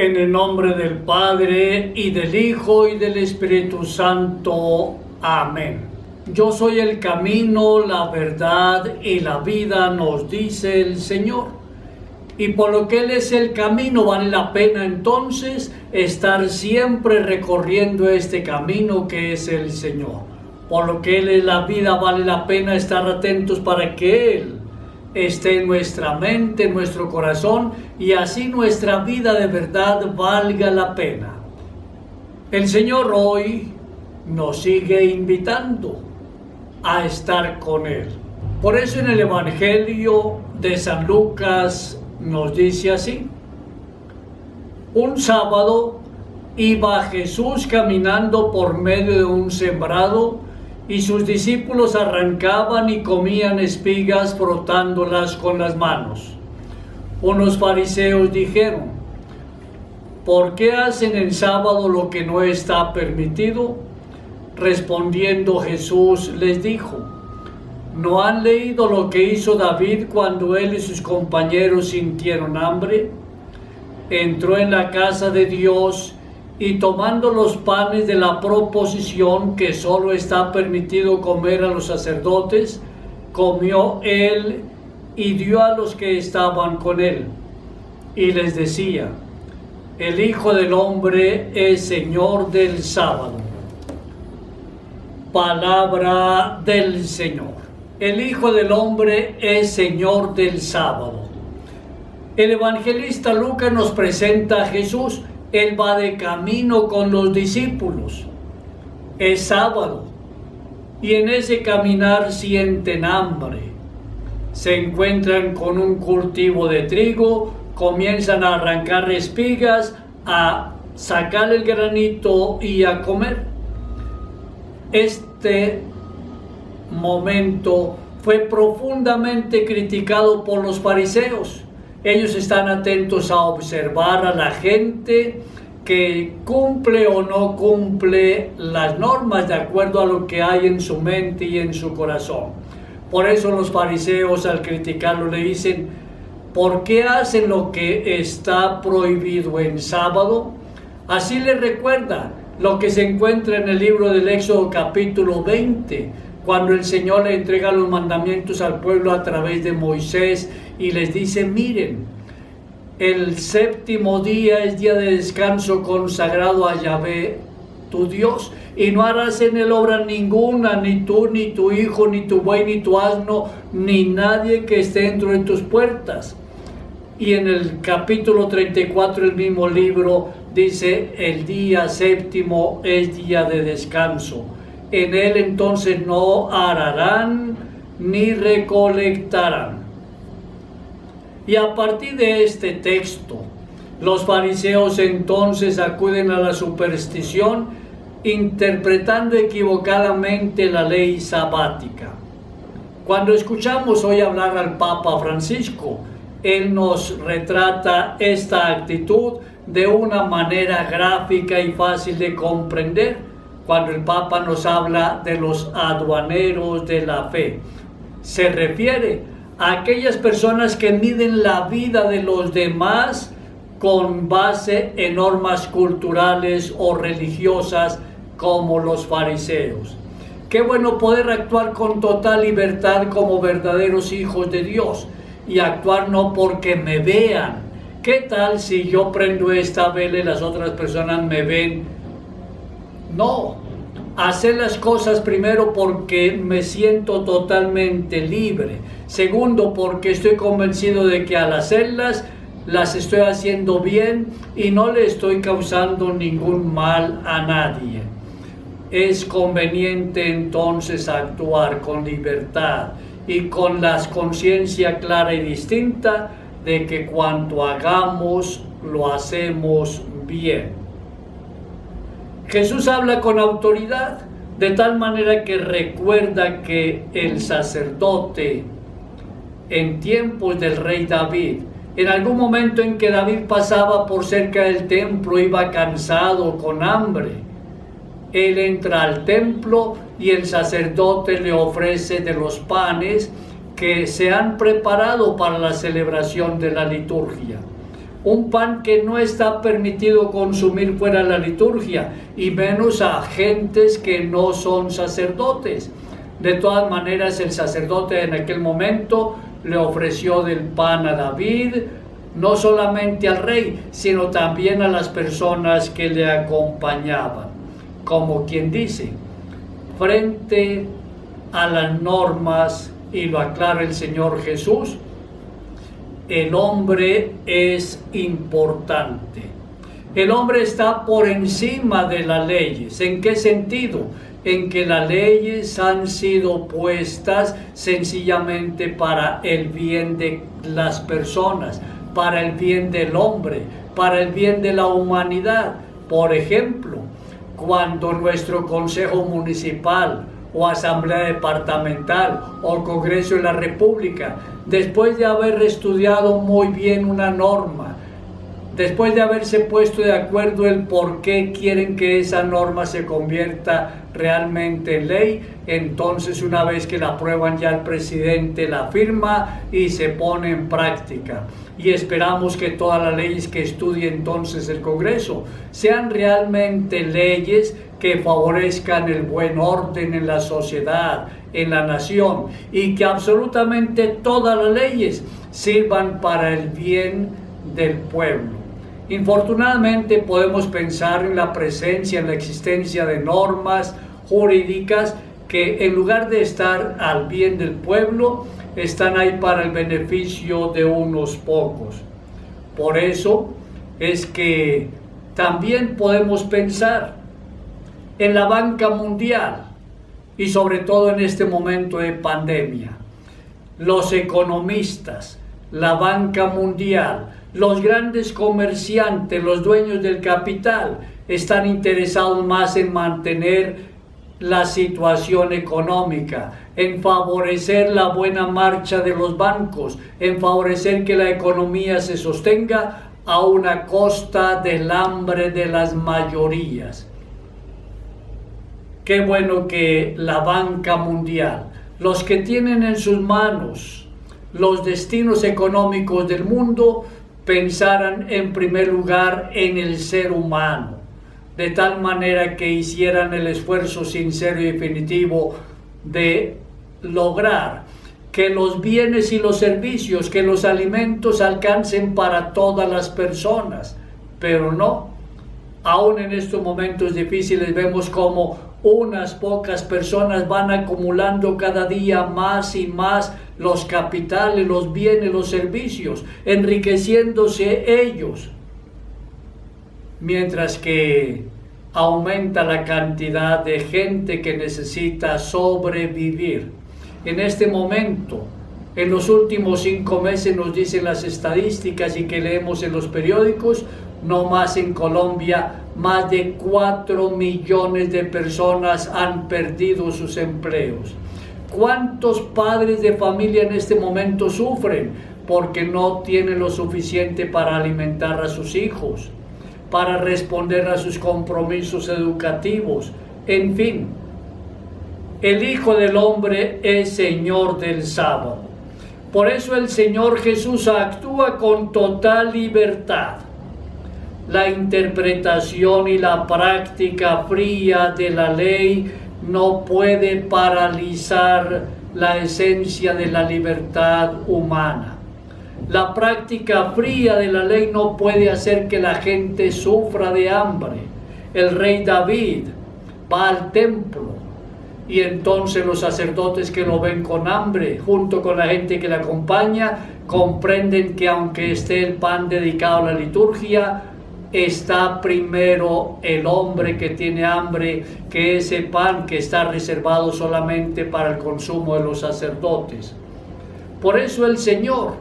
En el nombre del Padre, y del Hijo, y del Espíritu Santo. Amén. Yo soy el camino, la verdad y la vida, nos dice el Señor. Y por lo que Él es el camino, vale la pena entonces estar siempre recorriendo este camino que es el Señor. Por lo que Él es la vida, vale la pena estar atentos para que Él esté en nuestra mente, en nuestro corazón, y así nuestra vida de verdad valga la pena. El Señor hoy nos sigue invitando a estar con Él. Por eso en el Evangelio de San Lucas nos dice así: un sábado iba Jesús caminando por medio de un sembrado, y sus discípulos arrancaban y comían espigas frotándolas con las manos. Unos fariseos dijeron: ¿por qué hacen en sábado lo que no está permitido? Respondiendo Jesús les dijo: ¿no han leído lo que hizo David cuando él y sus compañeros sintieron hambre? Entró en la casa de Dios y tomando los panes de la proposición que solo está permitido comer a los sacerdotes, comió él y dio a los que estaban con él. Y les decía: el Hijo del Hombre es Señor del sábado. Palabra del Señor. El Hijo del Hombre es Señor del sábado. El evangelista Lucas nos presenta a Jesús. Él va de camino con los discípulos. Es sábado y en ese caminar sienten hambre. Se encuentran con un cultivo de trigo, comienzan a arrancar espigas, a sacar el granito y a comer. Este momento fue profundamente criticado por los fariseos. Ellos están atentos a observar a la gente que cumple o no cumple las normas de acuerdo a lo que hay en su mente y en su corazón. Por eso los fariseos, al criticarlo, le dicen: ¿por qué hacen lo que está prohibido en sábado? Así les recuerda lo que se encuentra en el libro del Éxodo capítulo 20, cuando el Señor le entrega los mandamientos al pueblo a través de Moisés y les dice: miren, el séptimo día es día de descanso consagrado a Yahvé, tu Dios, y no harás en él obra ninguna, ni tú, ni tu hijo, ni tu buey, ni tu asno, ni nadie que esté dentro de tus puertas. Y en el capítulo 34 del mismo libro dice: el día séptimo es día de descanso. En él entonces no ararán ni recolectarán. Y a partir de este texto, los fariseos entonces acuden a la superstición, interpretando equivocadamente la ley sabática. Cuando escuchamos hoy hablar al Papa Francisco, él nos retrata esta actitud de una manera gráfica y fácil de comprender, cuando el Papa nos habla de los aduaneros de la fe. Se refiere a aquellas personas que miden la vida de los demás con base en normas culturales o religiosas, como los fariseos. Qué bueno poder actuar con total libertad como verdaderos hijos de Dios y actuar no porque me vean. ¿Qué tal si yo prendo esta vela y las otras personas me ven? No, hacer las cosas primero porque me siento totalmente libre. Segundo, porque estoy convencido de que al hacerlas, las estoy haciendo bien y no le estoy causando ningún mal a nadie. Es conveniente entonces actuar con libertad y con la conciencia clara y distinta de que cuanto hagamos, lo hacemos bien. Jesús habla con autoridad, de tal manera que recuerda que el sacerdote en tiempos del rey David, en algún momento en que David pasaba por cerca del templo, iba cansado, con hambre. Él entra al templo y el sacerdote le ofrece de los panes que se han preparado para la celebración de la liturgia. un pan que no está permitido consumir fuera de la liturgia, y menos a gentes que no son sacerdotes. De todas maneras, el sacerdote en aquel momento le ofreció del pan a David, no solamente al rey, sino también a las personas que le acompañaban. Como quien dice, frente a las normas, y lo aclara el Señor Jesús, el hombre es importante. El hombre está por encima de las leyes. ¿En qué sentido? En que las leyes han sido puestas sencillamente para el bien de las personas, para el bien del hombre, para el bien de la humanidad. Por ejemplo, cuando nuestro Consejo Municipal o Asamblea Departamental o Congreso de la República, después de haber estudiado muy bien una norma, después de haberse puesto de acuerdo el por qué quieren que esa norma se convierta realmente en ley, entonces una vez que la aprueban ya el presidente la firma y se pone en práctica. Y esperamos que todas las leyes que estudie entonces el Congreso sean realmente leyes que favorezcan el buen orden en la sociedad, en la nación, y que absolutamente todas las leyes sirvan para el bien del pueblo. Infortunadamente podemos pensar en la presencia, en la existencia de normas jurídicas que en lugar de estar al bien del pueblo, están ahí para el beneficio de unos pocos. Por eso es que también podemos pensar en la banca mundial y sobre todo en este momento de pandemia. Los economistas, la banca mundial, los grandes comerciantes, los dueños del capital, están interesados más en mantener la situación económica, en favorecer la buena marcha de los bancos, en favorecer que la economía se sostenga a una costa del hambre de las mayorías. Qué bueno que la banca mundial, los que tienen en sus manos los destinos económicos del mundo, pensaran en primer lugar en el ser humano, de tal manera que hicieran el esfuerzo sincero y definitivo de lograr que los bienes y los servicios, que los alimentos alcancen para todas las personas. Pero no, aún en estos momentos difíciles vemos como unas pocas personas van acumulando cada día más y más los capitales, los bienes, los servicios, enriqueciéndose ellos, mientras que aumenta la cantidad de gente que necesita sobrevivir. En este momento, en los últimos 5 meses, nos dicen las estadísticas y que leemos en los periódicos, no más en Colombia, más de 4 millones de personas han perdido sus empleos. ¿Cuántos padres de familia en este momento sufren porque no tienen lo suficiente para alimentar a sus hijos, para responder a sus compromisos educativos? En fin, el Hijo del Hombre es Señor del sábado. Por eso el Señor Jesús actúa con total libertad. La interpretación y la práctica fría de la ley no puede paralizar la esencia de la libertad humana. La práctica fría de la ley no puede hacer que la gente sufra de hambre. El rey David va al templo y entonces los sacerdotes que lo ven con hambre, junto con la gente que le acompaña, comprenden que aunque esté el pan dedicado a la liturgia, está primero el hombre que tiene hambre que ese pan que está reservado solamente para el consumo de los sacerdotes. Por eso el Señor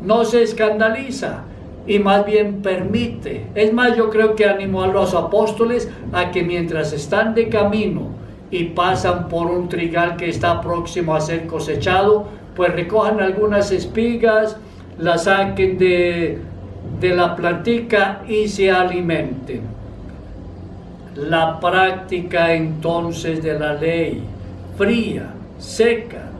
no se escandaliza y más bien permite. Es más, yo creo que animó a los apóstoles a que mientras están de camino y pasan por un trigal que está próximo a ser cosechado, pues recojan algunas espigas, las saquen de la plantica y se alimenten. La práctica entonces de la ley, fría, seca,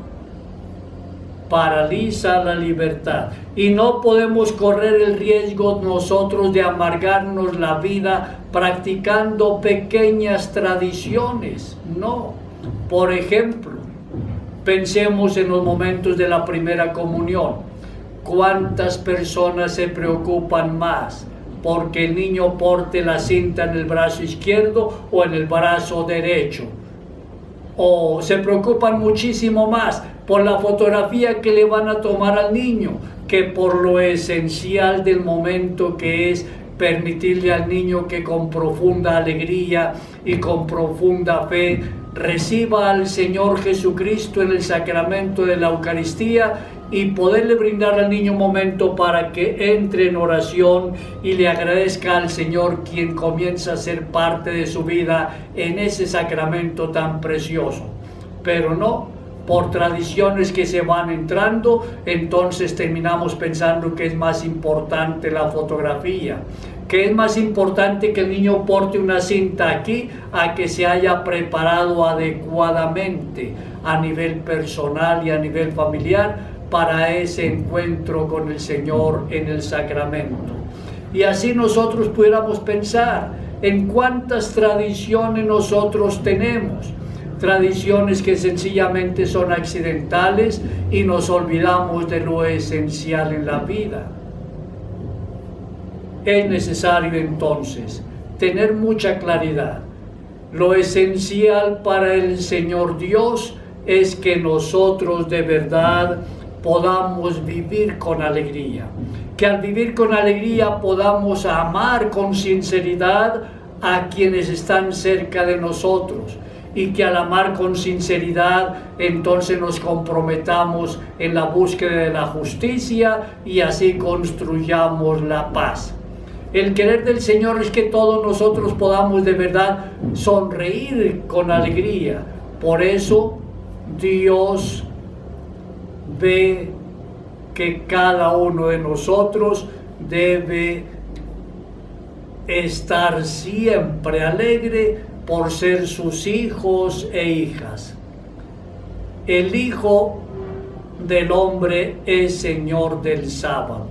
paraliza la libertad. Y no podemos correr el riesgo nosotros de amargarnos la vida practicando pequeñas tradiciones. No. Por ejemplo, pensemos en los momentos de la primera comunión. ¿Cuántas personas se preocupan más porque el niño porte la cinta en el brazo izquierdo o en el brazo derecho? O se preocupan muchísimo más por la fotografía que le van a tomar al niño que por lo esencial del momento, que es permitirle al niño que con profunda alegría y con profunda fe reciba al Señor Jesucristo en el sacramento de la Eucaristía y poderle brindar al niño un momento para que entre en oración y le agradezca al Señor, quien comienza a ser parte de su vida en ese sacramento tan precioso. Pero no, por tradiciones que se van entrando, entonces terminamos pensando que es más importante la fotografía, que es más importante que el niño porte una cinta aquí a que se haya preparado adecuadamente a nivel personal y a nivel familiar para ese encuentro con el Señor en el sacramento. Y así nosotros pudiéramos pensar en cuántas tradiciones nosotros tenemos, tradiciones que sencillamente son accidentales y nos olvidamos de lo esencial en la vida. Es necesario entonces tener mucha claridad. Lo esencial para el Señor Dios es que nosotros de verdad podamos vivir con alegría, que al vivir con alegría podamos amar con sinceridad a quienes están cerca de nosotros, y que al amar con sinceridad entonces nos comprometamos en la búsqueda de la justicia y así construyamos la paz. El querer del Señor es que todos nosotros podamos de verdad sonreír con alegría. Por eso Dios ve que cada uno de nosotros debe estar siempre alegre por ser sus hijos e hijas. El Hijo del Hombre es Señor del sábado.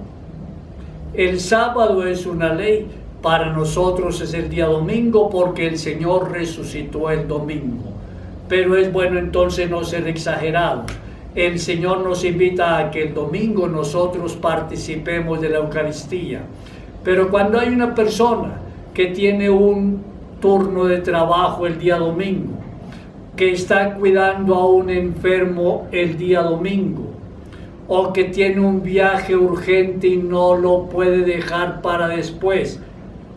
El sábado es una ley, para nosotros es el día domingo porque el Señor resucitó el domingo. Pero es bueno entonces no ser exagerados. El Señor nos invita a que el domingo nosotros participemos de la Eucaristía. Pero cuando hay una persona que tiene un turno de trabajo el día domingo, que está cuidando a un enfermo el día domingo, o que tiene un viaje urgente y no lo puede dejar para después,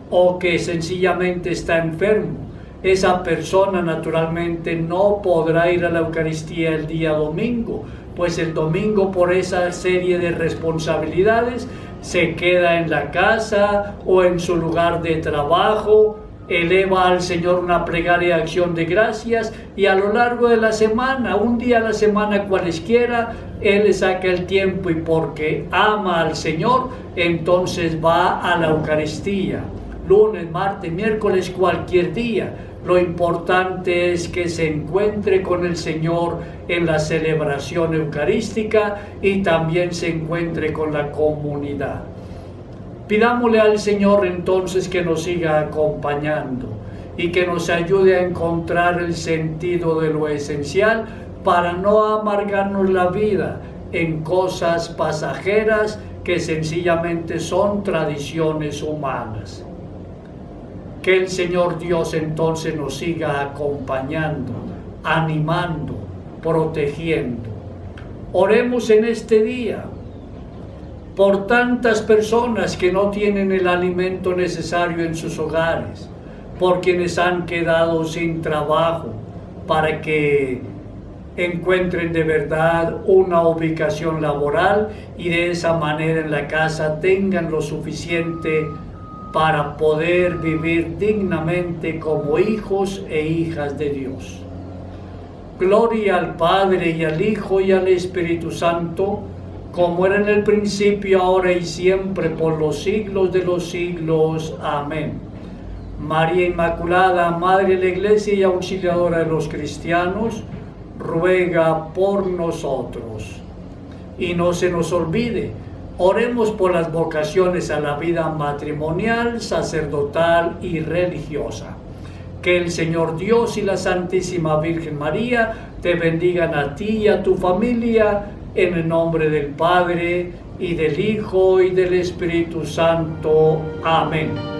o que sencillamente está enfermo, esa persona naturalmente no podrá ir a la Eucaristía el día domingo, pues el domingo por esa serie de responsabilidades se queda en la casa o en su lugar de trabajo, eleva al Señor una plegaria de acción de gracias y a lo largo de la semana, un día a la semana cualesquiera, Él le saca el tiempo y porque ama al Señor, entonces va a la Eucaristía. Lunes, martes, miércoles, cualquier día. Lo importante es que se encuentre con el Señor en la celebración eucarística y también se encuentre con la comunidad. Pidámosle al Señor entonces que nos siga acompañando y que nos ayude a encontrar el sentido de lo esencial para no amargarnos la vida en cosas pasajeras que sencillamente son tradiciones humanas. Que el Señor Dios entonces nos siga acompañando, animando, protegiendo. Oremos en este día por tantas personas que no tienen el alimento necesario en sus hogares, por quienes han quedado sin trabajo, para que encuentren de verdad una ubicación laboral y de esa manera en la casa tengan lo suficiente para poder vivir dignamente como hijos e hijas de Dios. Gloria al Padre y al Hijo y al Espíritu Santo, como era en el principio, ahora y siempre, por los siglos de los siglos. Amén. María Inmaculada, Madre de la Iglesia y auxiliadora de los cristianos, ruega por nosotros. y no se nos olvide. Oremos por las vocaciones a la vida matrimonial, sacerdotal y religiosa. Que el Señor Dios y la Santísima Virgen María te bendigan a ti y a tu familia, en el nombre del Padre, y del Hijo, y del Espíritu Santo. Amén.